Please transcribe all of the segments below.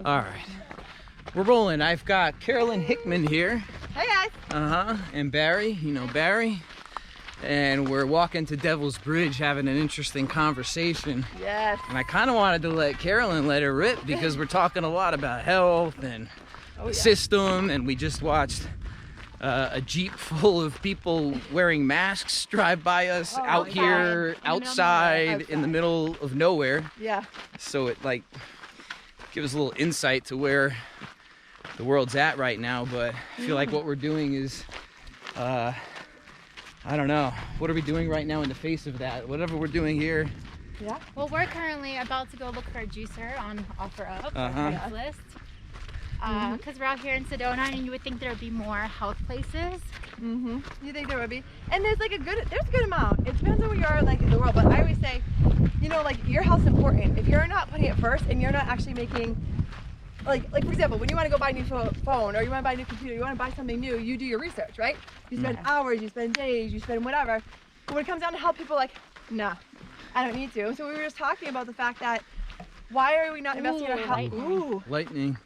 All right, we're rolling. I've got Carolyn Hickman here. Hey guys. And Barry, you know Barry. And we're walking to Devil's Bridge having an interesting conversation. Yes. And I kind of wanted to let Carolyn let her rip because we're talking a lot about health and the system. And we just watched a Jeep full of people wearing masks drive by us out here, outside, in the middle of nowhere. Yeah. So it like gives a little insight to where the world's at right now. But I feel like what we're doing is, I don't know. What are we doing right now in the face of that? Whatever we're doing here. Yeah. Well, we're currently about to go look for a juicer on OfferUp, Craigslist. Because we're out here in Sedona, and you would think there would be more health places. You think there would be? And there's like there's a good amount. It depends on where you are, like in the world. But I always say, you know, like your health's important. If you're not putting it first, and you're not actually making, like for example, when you want to go buy a new phone or you want to buy a new computer, you want to buy something new, you do your research, right? You spend hours, you spend days, you spend whatever. But when it comes down to help people, like, nah, I don't need to. So we were just talking about the fact that why are we not investing in our health? Lightning.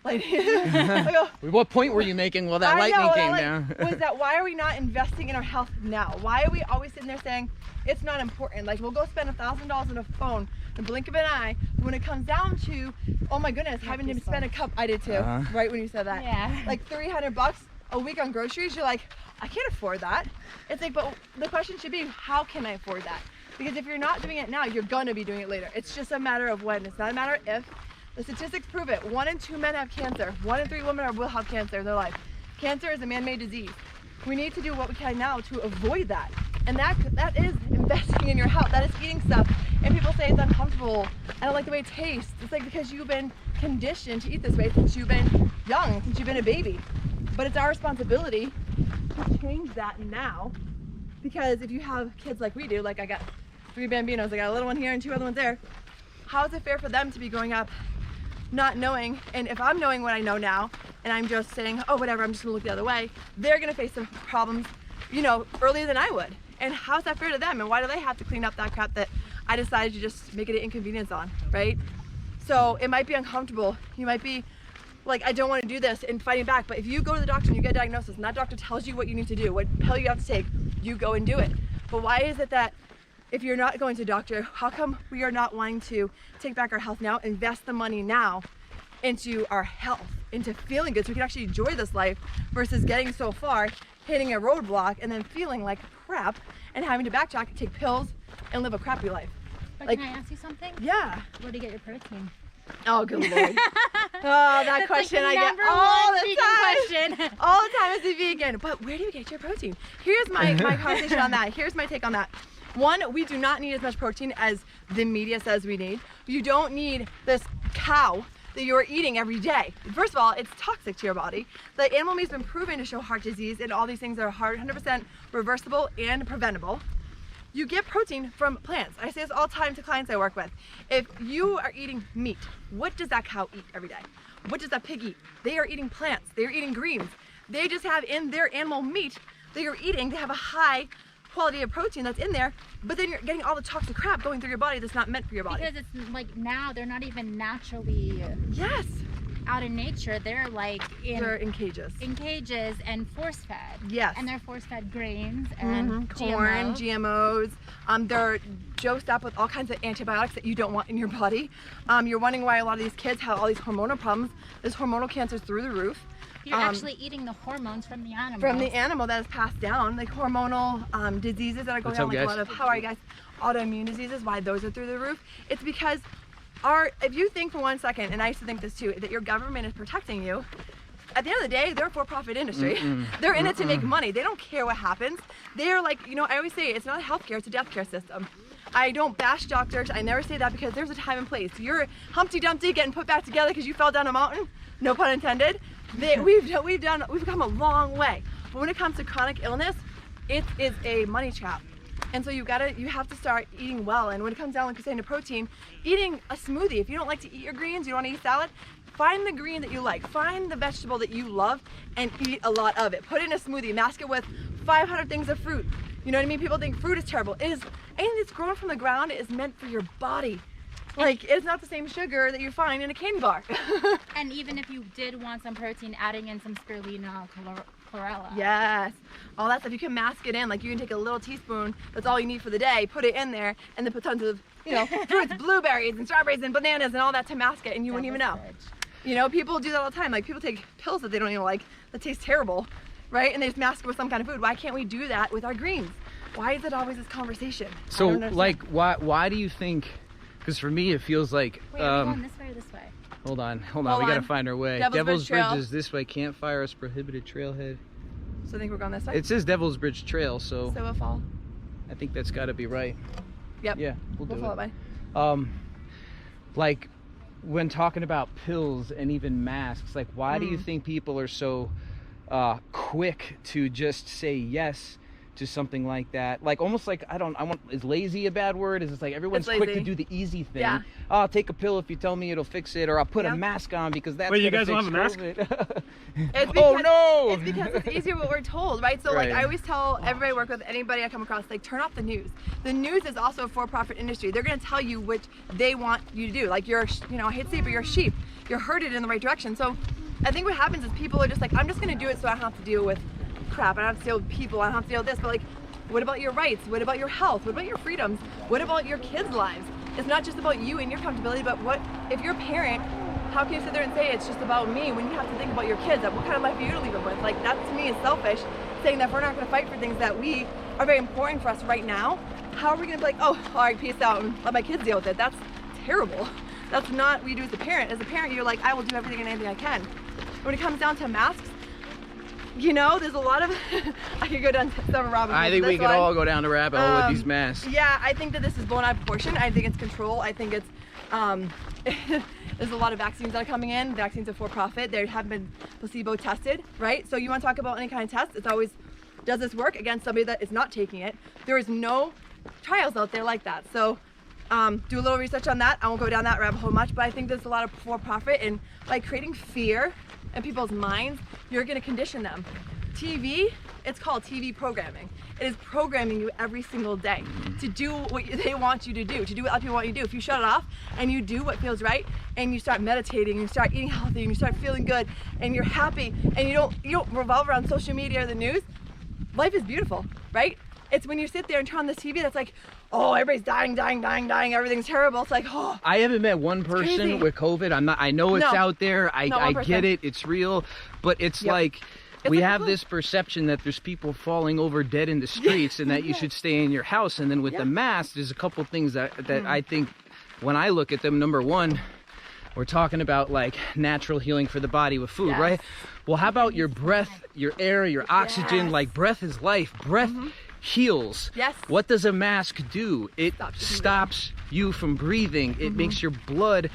What point were you making while that lightning came down? Was that why are we not investing in our health now? Why are we always sitting there saying it's not important? Like, we'll go spend $1,000 on a phone in the blink of an eye. But when it comes down to, oh my goodness, having to spend I did too, right when you said that. Yeah. Like $300 a week on groceries, you're like, I can't afford that. It's like, but the question should be, how can I afford that? Because if you're not doing it now, you're gonna be doing it later. It's just a matter of when. It's not a matter of if. The statistics prove it. 1 in 2 men have cancer. 1 in 3 women will have cancer in their life. Cancer is a man-made disease. We need to do what we can now to avoid that. And that is investing in your health. That is eating stuff. And people say it's uncomfortable. I don't like the way it tastes. It's like because you've been conditioned to eat this way since you've been young, since you've been a baby. But it's our responsibility to change that now. Because if you have kids like we do, like I got 3 Bambinos, I got a little one here and 2 other ones there, how is it fair for them to be growing up not knowing? And if I'm knowing what I know now, and I'm just saying, oh, whatever, I'm just gonna look the other way, they're gonna face some problems, you know, earlier than I would. And how's that fair to them? And why do they have to clean up that crap that I decided to just make it an inconvenience on, right? So it might be uncomfortable. You might be like, I don't want to do this and fighting back. But if you go to the doctor and you get a diagnosis and that doctor tells you what you need to do, what pill you have to take, you go and do it. But why is it that if you're not going to a doctor, how come we are not wanting to take back our health now, invest the money now into our health, into feeling good so we can actually enjoy this life versus getting so far, hitting a roadblock and then feeling like crap and having to backtrack and take pills and live a crappy life. But like, can I ask you something? Yeah. Where do you get your protein? Oh, good Lord. Oh, that question I get all the time. All the time as a vegan. But where do you get your protein? Here's my conversation on that. Here's my take on that. 1, we do not need as much protein as the media says we need. You don't need this cow that you're eating every day. First of all, it's toxic to your body. The animal meat's been proven to show heart disease and all these things are 100% reversible and preventable. You get protein from plants. I say this all the time to clients I work with. If you are eating meat, what does that cow eat every day? What does that pig eat? They are eating plants. They are eating greens. They just have in their animal meat that you're eating, they have a high quality of protein that's in there, but then you're getting all the toxic crap going through your body that's not meant for your body. Because it's like now they're not even naturally out in nature. They're like they're in cages. In cages and force fed. Yes. And they're force fed grains and corn, GMOs. They're dosed up with all kinds of antibiotics that you don't want in your body. You're wondering why a lot of these kids have all these hormonal problems. There's hormonal cancers through the roof. You're actually eating the hormones from the animal. From the animal that is passed down, like hormonal diseases that are going on, like a lot of, how are you guys, autoimmune diseases, why those are through the roof. It's because if you think for 1 second, and I used to think this too, that your government is protecting you, at the end of the day, they're a for-profit industry. They're in it to make money. They don't care what happens. They're like, you know, I always say it's not a healthcare, it's a death care system. I don't bash doctors. I never say that because there's a time and place. You're Humpty Dumpty getting put back together because you fell down a mountain. No pun intended. We've come a long way. But when it comes to chronic illness, it is a money trap. And so you have to start eating well. And when it comes down, like you're saying, to protein, eating a smoothie. If you don't like to eat your greens, you don't want to eat salad, find the green that you like. Find the vegetable that you love and eat a lot of it. Put it in a smoothie, mask it with 500 things of fruit. You know what I mean? People think fruit is terrible. It is, anything that's grown from the ground is meant for your body. Like, it's not the same sugar that you find in a candy bar. And even if you did want some protein, adding in some spirulina, chlorella. Yes, all that stuff. You can mask it in. Like, you can take a little teaspoon, that's all you need for the day, put it in there, and then put tons of, you know, fruits, blueberries and strawberries and bananas and all that to mask it, and you wouldn't even know. You know, people do that all the time. Like, people take pills that they don't even like, that taste terrible, right? And they just mask it with some kind of food. Why can't we do that with our greens? Why is it always this conversation? So, like, why do you think? Because for me, it feels like. Wait, are we going this way or this way? Hold on. We gotta find our way. Devil's Bridge is this way. Campfire is prohibited. Trailhead. So I think we're going this way? It says Devil's Bridge Trail, so we'll follow. I think that's got to be right. Yep. Yeah, we'll do follow it. By. Like, when talking about pills and even masks, like, why do you think people are so quick to just say yes to something like that? Like, almost like, is lazy a bad word? Is it like everyone's quick to do the easy thing? Yeah. Oh, I'll take a pill if you tell me it'll fix it, or I'll put a mask on because that's Wait, you guys gonna don't fix have a mask? COVID. It's because, oh no! It's because it's easier what we're told, right? So Right. like, I always tell everybody I work with, anybody I come across, like, turn off the news. The news is also a for-profit industry. They're gonna tell you what they want you to do. Like, you're, you know, I hate to say it, but you're a sheep. You're herded in the right direction. So I think what happens is people are just like, I'm just gonna do it so I don't have to deal with crap. I don't have to deal with people. I don't have to deal with this. But like, what about your rights? What about your health? What about your freedoms? What about your kids' lives? It's not just about you and your comfortability, but what if you're a parent? How can you sit there and say it's just about me when you have to think about your kids? What kind of life are you to leave them with? Like, that to me is selfish, saying that if we're not going to fight for things that we are very important for us right now, how are we going to be like, oh, all right, peace out, and let my kids deal with it? That's terrible. That's not what you do as a parent. As a parent, you're like, I will do everything and anything I can. When it comes down to masks, you know, there's a lot of, I could go down several rabbit holes. I think we could all go down the rabbit hole with these masks. Yeah, I think that this is blown out of proportion. I think it's control. I think it's, there's a lot of vaccines that are coming in. Vaccines are for profit. They haven't been placebo tested, right? So you want to talk about any kind of test, it's always, does this work against somebody that is not taking it? There is no trials out there like that. So do a little research on that. I won't go down that rabbit hole much, but I think there's a lot of for profit, and by creating fear in people's minds, you're going to condition them. TV, it's called TV programming. It is programming you every single day to do what they want you to do what other people want you to do. If you shut it off and you do what feels right, and you start meditating, and you start eating healthy, and you start feeling good, and you're happy, and you don't revolve around social media or the news, life is beautiful, right? It's when you sit there and turn on the TV that's like, oh, everybody's dying, everything's terrible. It's like, oh. I haven't met one person with COVID. I know it's out there. I get it. It's real. But it's like, we have this perception that there's people falling over dead in the streets and that you should stay in your house. And then with the mask, there's a couple things that I think, when I look at them, number one, we're talking about like natural healing for the body with food, right? Well, how about your breath, your air, your oxygen? Like, breath is life. Breath heals. Yes. What does a mask do? It stops you from breathing. It makes your blood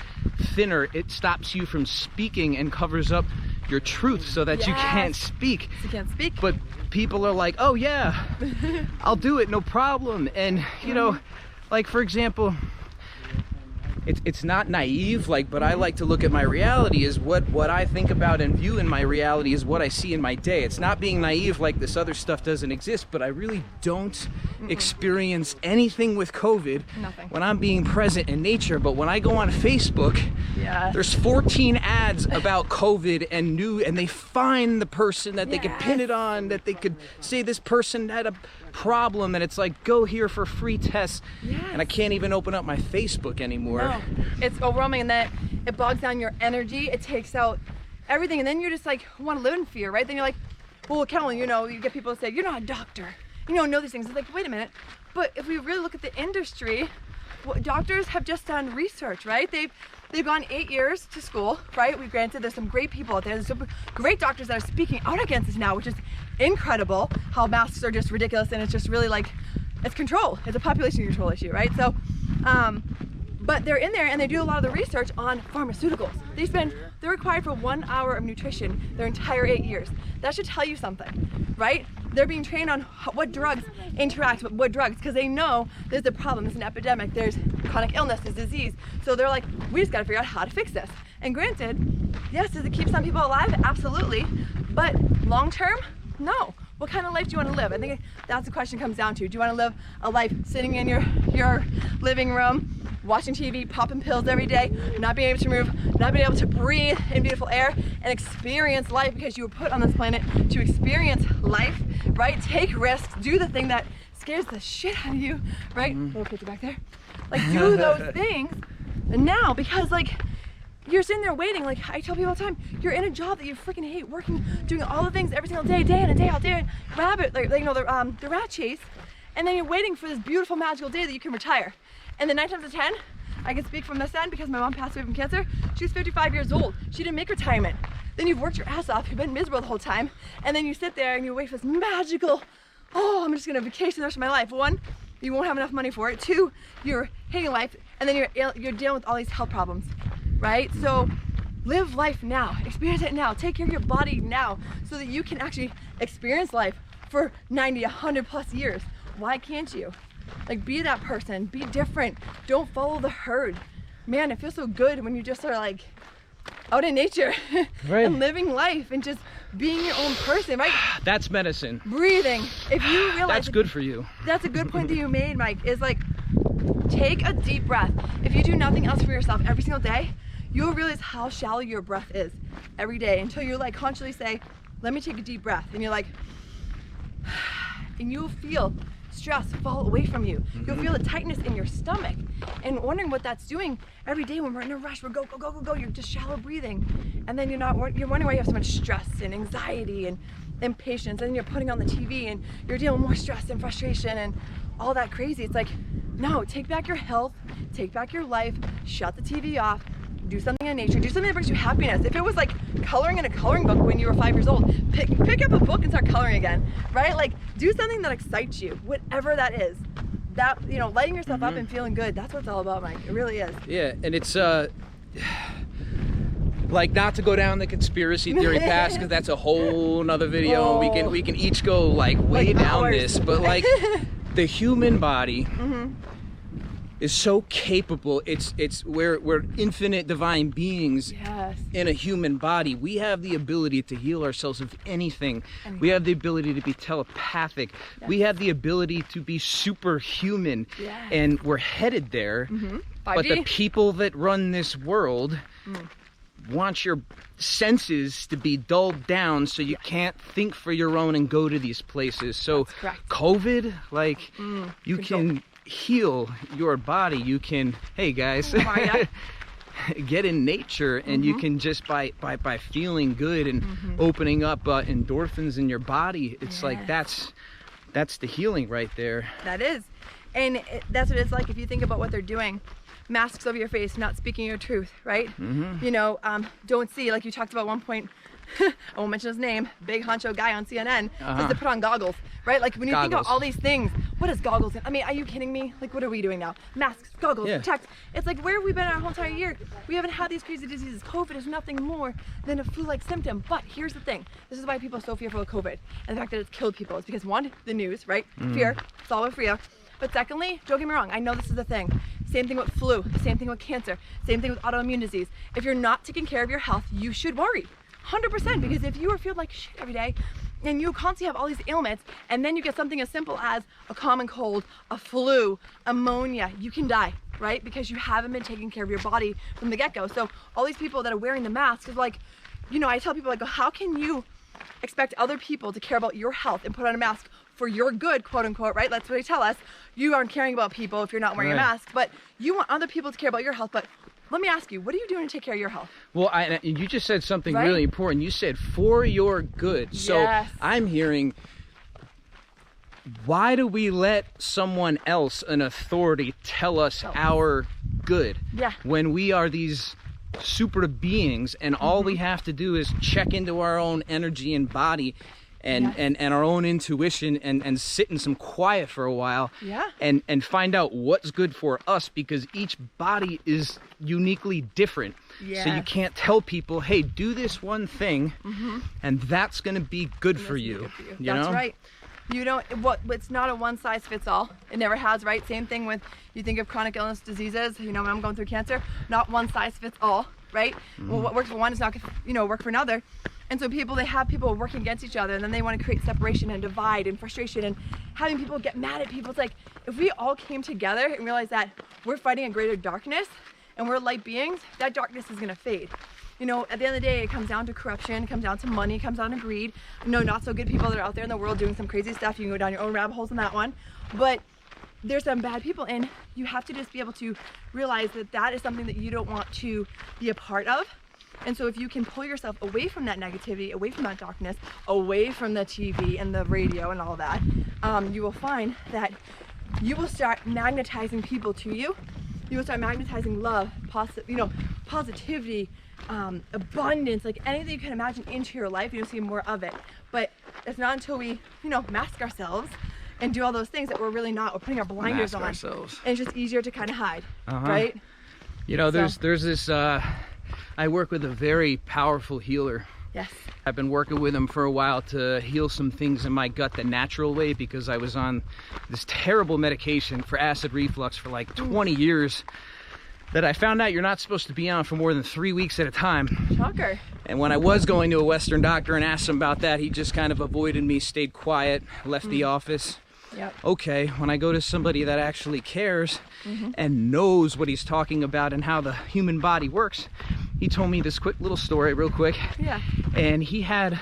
thinner. It stops you from speaking and covers up your truth so that you can't speak. You can't speak. But people are like, oh yeah, I'll do it, no problem. And you know, like, for example, it's not naive, like, but I like to look at my reality is what I think about and view in my reality is what I see in my day. It's not being naive like this other stuff doesn't exist, but I really don't experience anything with COVID when I'm being present in nature. But when I go on Facebook, there's 14 ads about COVID and they find the person that they could pin it on, that they could say this person had a problem, and it's like, go here for free tests, and I can't even open up my Facebook anymore. No, it's overwhelming, and that it bogs down your energy. It takes out everything, and then you're just like, want to live in fear, right? Then you're like, well, Carolyn, you know, you get people to say, you're not a doctor, you don't know these things. It's like, wait a minute, but if we really look at the industry, doctors have just done research, right? They've gone 8 years to school, right? We've granted there's some great people out there. There's some great doctors that are speaking out against this now, which is incredible. How masks are just ridiculous, and it's just really like, it's control. It's a population control issue, right? So, but they're in there and they do a lot of the research on pharmaceuticals. They're required for 1 hour of nutrition their entire 8 years. That should tell you something, right? They're being trained on what drugs interact with what drugs, because they know there's a problem, there's an epidemic, there's chronic illness, there's disease. So they're like, we just gotta figure out how to fix this. And granted, yes, does it keep some people alive? Absolutely. But long term, no. What kind of life do you want to live? I think that's the question comes down to. Do you want to live a life sitting in your living room, watching TV, popping pills every day, not being able to move, not being able to breathe in beautiful air and experience life, because you were put on this planet to experience life, right? Take risks, do the thing that scares the shit out of you, right? Little picture back there. Like, do those things now, because like, you're sitting there waiting. Like I tell people all the time, you're in a job that you freaking hate, working, doing all the things every single day, day in and day out, day in, the rat chase, and then you're waiting for this beautiful magical day that you can retire. And then 9 times out of 10, I can speak from this end because my mom passed away from cancer. She was 55 years old. She didn't make retirement. Then you've worked your ass off, you've been miserable the whole time, and then you sit there and you wait for this magical, oh, I'm just gonna vacation the rest of my life. 1, you won't have enough money for it. 2, you're hating life, and then you're dealing with all these health problems. Right? So live life now, experience it now, take care of your body now, so that you can actually experience life for 90, 100 plus years. Why can't you? Like, be that person, be different, don't follow the herd. Man, it feels so good when you just are like out in nature right. and living life and just being your own person, right? That's medicine. Breathing. If you realize that's good for you. That's a good point that you made, Mike, is like, take a deep breath. If you do nothing else for yourself every single day, you'll realize how shallow your breath is every day, until you like consciously say, let me take a deep breath, and you're like, and you'll feel stress fall away from you. You'll feel the tightness in your stomach, and wondering what that's doing every day when we're in a rush, we're go, go, go, go, go, you're just shallow breathing, and then you're wondering why you have so much stress and anxiety and impatience, and then you're putting on the TV and you're dealing with more stress and frustration and all that crazy. It's like, no, take back your health, take back your life, shut the TV off, do something in nature, do something that brings you happiness. If it was like coloring in a coloring book when you were 5 years old, pick up a book and start coloring again, right? Like, do something that excites you, whatever that is. That, you know, lighting yourself up and feeling good, that's what it's all about, Mike. It really is. Yeah, and it's like, not to go down the conspiracy theory path, because that's a whole nother video, and we can each go like way down hours. This, but like the human body is so capable. We're infinite divine beings in a human body. We have the ability to heal ourselves of anything. We have the ability to be telepathic. We have the ability to be superhuman, and we're headed there. But the people that run this world want your senses to be dulled down, so you can't think for your own and go to these places. So COVID, like, you can heal your body. You can, hey guys, get in nature, and you can just by feeling good and opening up endorphins in your body. It's like that's the healing right there. That is, and that's what it's like. If you think about what they're doing, masks over your face, not speaking your truth, right? You know, don't see, like you talked about one point, I won't mention his name, big honcho guy on CNN, is to put on goggles, right? Like, when you think about all these things, what is goggles? I mean, are you kidding me? Like, what are we doing now? Masks, goggles, protect. It's like, where have we been our whole entire year? We haven't had these crazy diseases. COVID is nothing more than a flu-like symptom. But here's the thing. This is why people are so fearful of COVID, and the fact that it's killed people is because, 1, the news, right? Fear, it's all about fear. But secondly, don't get me wrong, I know this is the thing. Same thing with flu, same thing with cancer, same thing with autoimmune disease. If you're not taking care of your health, you should worry. 100%, because if you are feeling like shit every day and you constantly have all these ailments, and then you get something as simple as a common cold, a flu, pneumonia, you can die, right? Because you haven't been taking care of your body from the get-go. So all these people that are wearing the mask is like, you know, I tell people, like, how can you expect other people to care about your health and put on a mask for your good, quote unquote, right? That's what they tell us. You aren't caring about people if you're not wearing a mask, but you want other people to care about your health. But let me ask you, what are you doing to take care of your health? Well, you just said something really important. You said for your good. So I'm hearing, why do we let someone else, an authority, tell us our good? When we are these super beings, and all we have to do is check into our own energy and body and our own intuition, and sit in some quiet for a while, and find out what's good for us, because each body is uniquely different. So you can't tell people, hey, do this one thing and that's going to be good for you. You know? That's right. You don't, it's not a one size fits all. It never has, right? Same thing with, you think of chronic illness diseases, you know, when I'm going through cancer, not one size fits all, right? Well, what works for one is not going to, you know, work for another. And so they have people working against each other, and then they want to create separation and divide and frustration and having people get mad at people. It's like, if we all came together and realized that we're fighting a greater darkness and we're light beings, that darkness is going to fade. You know, at the end of the day, it comes down to corruption, it comes down to money, it comes down to greed. You know, not so good people that are out there in the world doing some crazy stuff. You can go down your own rabbit holes on that one. But there's some bad people, and you have to just be able to realize that that is something that you don't want to be a part of. And so if you can pull yourself away from that negativity, away from that darkness, away from the TV and the radio and all that, you will find that you will start magnetizing people to you. You will start magnetizing love, positivity, abundance, like anything you can imagine into your life. You'll see more of it. But it's not until we, mask ourselves and do all those things that we're really not. We're putting our blinders on. Ourselves. And it's just easier to kind of hide, right? You know, there's this. I work with a very powerful healer. Yes. I've been working with him for a while to heal some things in my gut the natural way, because I was on this terrible medication for acid reflux for like 20 years that I found out you're not supposed to be on for more than 3 weeks at a time. Shocker. And when I was going to a Western doctor and asked him about that, he just kind of avoided me, stayed quiet, left the office. Yep. Okay, when I go to somebody that actually cares and knows what he's talking about and how the human body works, he told me this quick little story real quick. Yeah. And he had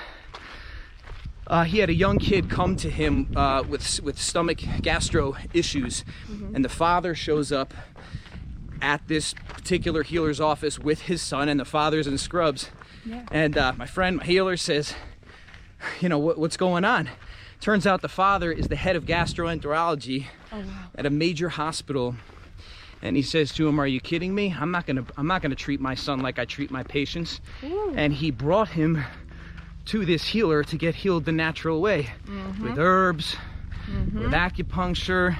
a young kid come to him with stomach gastro issues, and the father shows up at this particular healer's office with his son, and the father's in scrubs. Yeah. And my healer says, what's going on? Turns out the father is the head of gastroenterology at a major hospital. And he says to him, "Are you kidding me? I'm not gonna treat my son like I treat my patients." Ooh. And he brought him to this healer to get healed the natural way, with herbs, with acupuncture.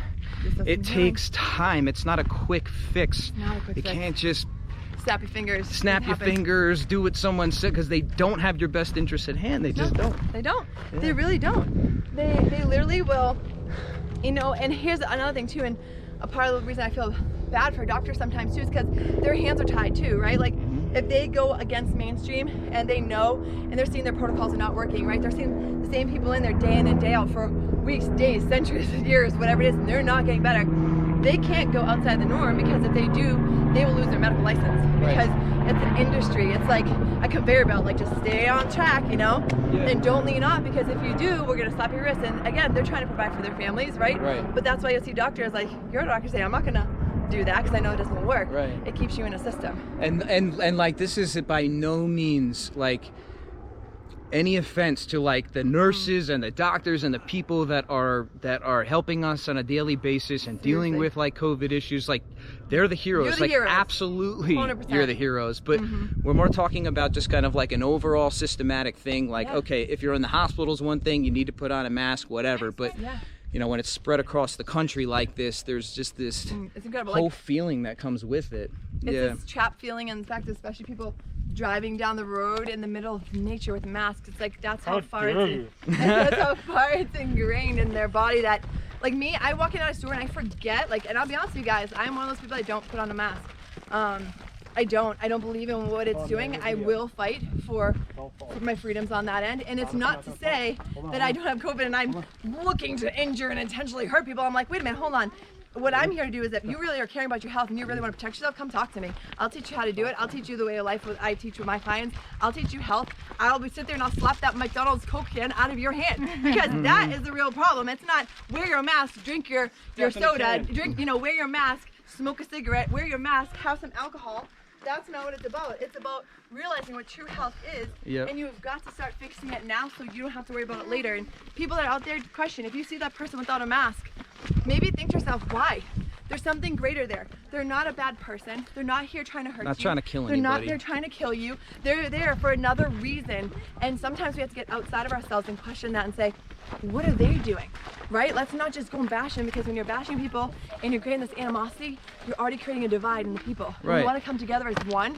It takes time. It's not a quick fix. You can't just snap your fingers. Snap your fingers, do what someone said, because they don't have your best interest at hand. They just don't. They don't. Yeah. They really don't. They literally will, and here's another thing too, and a part of the reason I feel bad for doctors sometimes too is because their hands are tied too, right? Like if they go against mainstream and they know and they're seeing their protocols are not working, right? They're seeing the same people in there day in and day out for weeks, days, centuries, years, whatever it is, and they're not getting better. They can't go outside the norm, because if they do, they will lose their medical license, because it's an industry. It's like a conveyor belt, like just stay on track, and don't lean off, because if you do, we're gonna slap your wrist. And again, they're trying to provide for their families, right? But that's why you'll see doctors like your doctor say, "I'm not gonna do that because I know it doesn't work." It keeps you in a system. And like, this is by no means like any offense to like the nurses and the doctors and the people that are helping us on a daily basis and dealing with like COVID issues. Like, they're the heroes. You're the heroes. Absolutely 100%. You're the heroes. But we're more talking about just kind of like an overall systematic thing. Like, okay, if you're in the hospital is one thing, you need to put on a mask, whatever. But when it's spread across the country like this, there's just this whole feeling that comes with it. It's this trapped feeling, and in fact, especially people driving down the road in the middle of nature with masks. It's like that's how far it's ingrained in their body that, like me, I walk into a store and I forget, and I'll be honest with you guys, I'm one of those people that don't put on a mask. I don't believe in what it's doing. I will fight for my freedoms on that end. And it's not to say that I don't have COVID and I'm looking to injure and intentionally hurt people. I'm like, wait a minute, hold on. What I'm here to do is, if you really are caring about your health and you really want to protect yourself, come talk to me. I'll teach you how to do it. I'll teach you the way of life I teach with my clients. I'll teach you health. I'll sit there and I'll slap that McDonald's Coke can out of your hand, because that is the real problem. It's not wear your mask, drink your soda, wear your mask, smoke a cigarette, wear your mask, have some alcohol. That's not what it's about. It's about realizing what true health is, and you've got to start fixing it now so you don't have to worry about it later. And people that are out there, question, if you see that person without a mask, maybe think to yourself, why? There's something greater there. They're not a bad person. They're not here trying to hurt you. Not trying to kill anybody. They're not there trying to kill you. They're there for another reason. And sometimes we have to get outside of ourselves and question that and say, what are they doing? Right? Let's not just go and bash them, because when you're bashing people and you're creating this animosity, you're already creating a divide in the people. We want to come together as one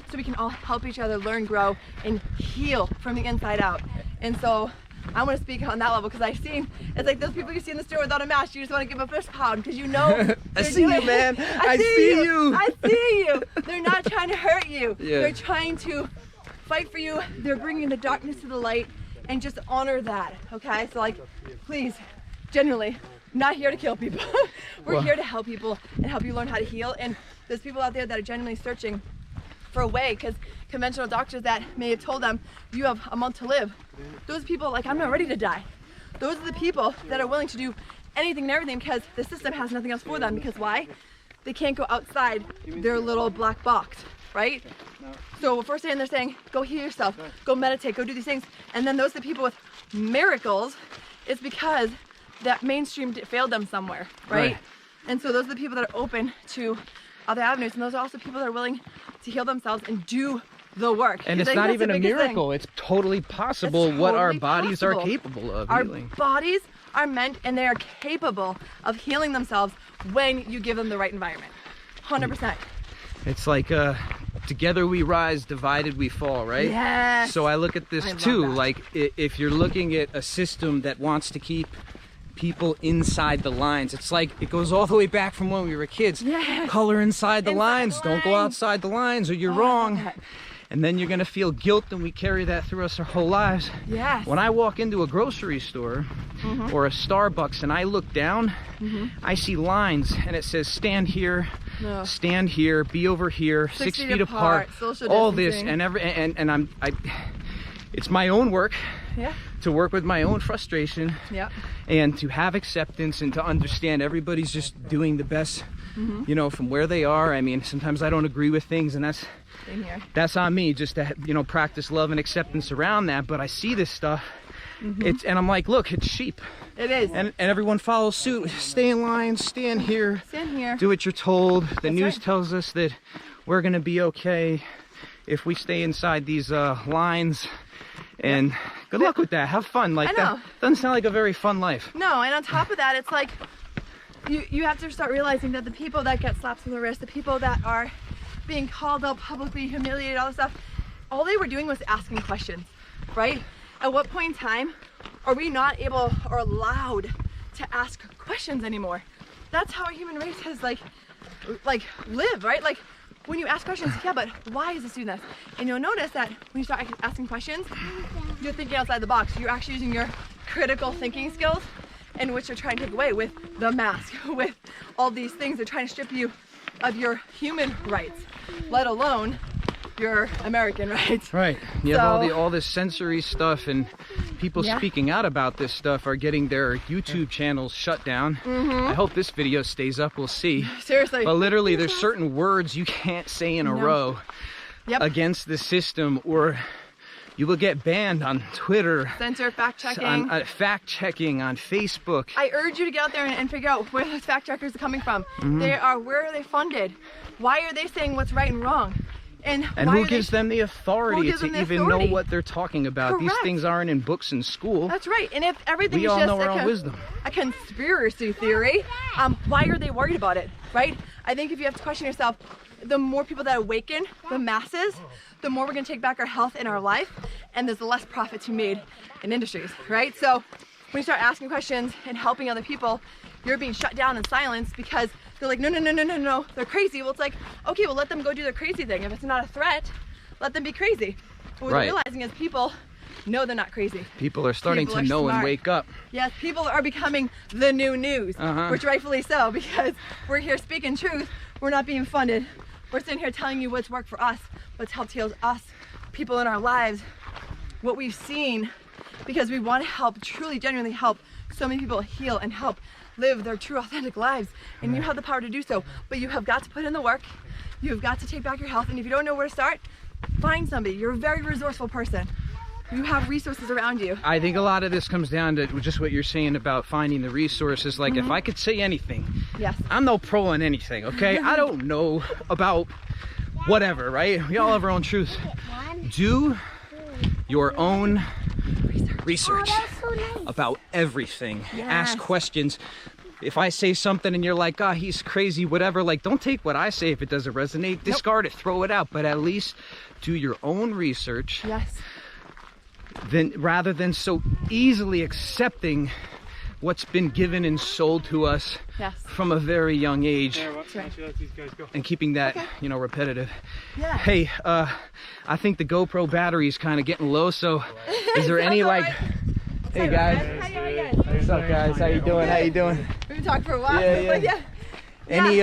so we can all help each other learn, grow, and heal from the inside out. And so I want to speak on that level, because I've seen, it's like those people you see in the store without a mask, you just want to give a fist pound, because you know I see you, man. I see you. I see you. They're not trying to hurt you. They're trying to fight for you. They're bringing the darkness to the light, and just honor that, okay? So like, please, genuinely, not here to kill people. We're here to help people and help you learn how to heal. And there's people out there that are genuinely searching for a way, because conventional doctors that may have told them you have a month to live, those people like, I'm not ready to die. Those are the people that are willing to do anything and everything because the system has nothing else for them. Because why? They can't go outside their little black box, right? So first thing they're saying, go heal yourself, go meditate, go do these things. And then those are the people with miracles. It's because that mainstream failed them somewhere, right? And so those are the people that are open to other avenues, and those are also people that are willing to heal themselves and do the work. And it's not even a miracle. It's totally possible what our bodies are capable of healing. Our bodies are meant, and they are capable of healing themselves when you give them the right environment. 100%. It's like together we rise, divided we fall, right? Yes. So I look at this too, like if you're looking at a system that wants to keep people inside the lines, it's like it goes all the way back from when we were kids. Yes. Color inside the lines. Don't go outside the lines or you're wrong. And then you're gonna feel guilt, and we carry that through us our whole lives. Yes. When I walk into a grocery store or a Starbucks and I look down, I see lines and it says stand here, stand here, be over here, 6 feet apart, all this and it's my own work. To work with my own frustration, and to have acceptance and to understand everybody's just doing the best, you know, from where they are. I mean, sometimes I don't agree with things, and that's on me, just to, you know, practice love and acceptance around that. But I see this stuff, and I'm like, look, it's sheep. It is. And everyone follows suit. Stay in line, stand here, do what you're told. The news tells us that we're gonna be okay if we stay inside these lines. And good luck with that. Have fun. Like, that doesn't sound like a very fun life. No, and on top of that, it's like you have to start realizing that the people that get slaps on the wrist, the people that are being called out publicly, humiliated, all this stuff, all they were doing was asking questions, right? At what point in time are we not able or allowed to ask questions anymore? That's how our human race has like lived, right? Like, when you ask questions, yeah, but why is this doing this? And you'll notice that when you start asking questions, you're thinking outside the box. You're actually using your critical thinking skills, in which you're trying to take away with the mask, with all these things. They're trying to strip you of your human rights, let alone your American rights. Right. You have all this sensory stuff, and people speaking out about this stuff are getting their YouTube channels shut down. I hope this video stays up. We'll see. Seriously. But literally, there's certain words you can't say in a row against the system, or you will get banned on Twitter. Censor fact checking. On fact checking on Facebook. I urge you to get out there and figure out where those fact checkers are coming from. Where are they funded? Why are they saying what's right and wrong? And who gives them the authority to even know what they're talking about? Correct. These things aren't in books in school. That's right. And if everything is just a conspiracy theory, why are they worried about it, right? I think if you have to question yourself, the more people that awaken the masses, the more we're going to take back our health in our life, and there's less profit to be made in industries, right? So when you start asking questions and helping other people, you're being shut down and silenced because they're like, no, they're crazy. Well, it's like, okay, well, let them go do their crazy thing. If it's not a threat, let them be crazy. But what they're realizing is people know they're not crazy. People are starting to know and wake up. Yes, people are becoming the new news, which rightfully so, because we're here speaking truth. We're not being funded. We're sitting here telling you what's worked for us, what's helped heal us, people in our lives, what we've seen, because we want to help, truly, genuinely help so many people heal and help live their true, authentic lives. And you have the power to do so, but you have got to put in the work. You've got to take back your health. And if you don't know where to start, find somebody. You're a very resourceful person. You have resources around you. I think a lot of this comes down to just what you're saying about finding the resources. Like, if I could say anything, I'm no pro on anything, okay? I don't know about whatever, right? We all have our own truth. Do your own research about everything. Ask questions. If I say something and you're like, oh, he's crazy, whatever, like, don't take what I say if it doesn't resonate. Discard it, throw it out, but at least do your own research. Then rather than so easily accepting what's been given and sold to us from a very young age, and keeping that, you know, repetitive. Yeah. Hey, I think the GoPro battery is kind of getting low, so is there any like, hey guys, what's up guys, how you doing, how you doing? We've been talking for a while. Yeah. Any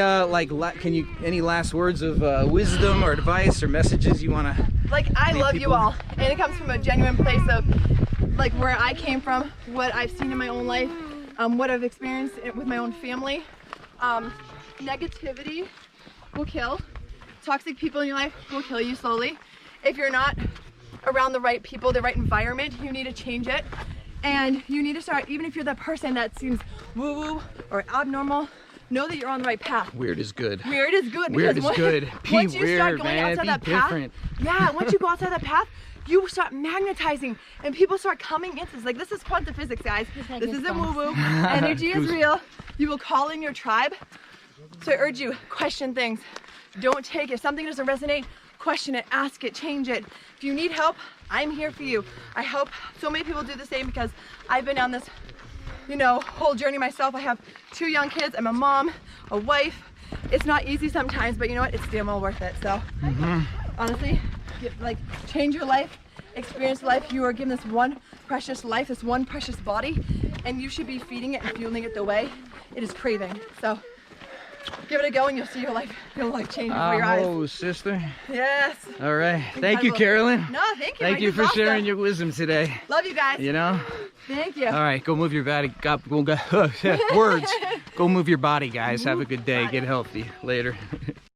any last words of wisdom or advice or messages you want to? Like, I love you all, and it comes from a genuine place of like where I came from, what I've seen in my own life, what I've experienced with my own family. Negativity will kill. Toxic people in your life will kill you slowly. If you're not around the right people, the right environment, you need to change it. And you need to start, even if you're that person that seems woo-woo or abnormal, know that you're on the right path. Weird is good. Weird is good. Weird is good. Once you start going outside that path, once you go outside that path, you start magnetizing and people start coming into this. Like, this is quantum physics, guys. This isn't woo-woo. Energy is real. You will call in your tribe. So I urge you, question things. Don't take it. If something doesn't resonate, question it, ask it, change it. If you need help, I'm here for you. I hope so many people do the same, because I've been on this, you know, whole journey myself. I have 2 young kids. I'm a mom, a wife. It's not easy sometimes, but you know what? It's damn well worth it. So honestly, change your life, experience life. You are given this one precious life, this one precious body, and you should be feeding it and fueling it the way it is craving. So give it a go and you'll see your life change before your eyes. Oh, sister. Yes. All right. Thank you, Carolyn. No, thank you. Thank you for sharing your wisdom today. Love you guys. You know? Thank you. All right, go move your body. Words. Go move your body, guys. Have a good day. Get healthy. Later.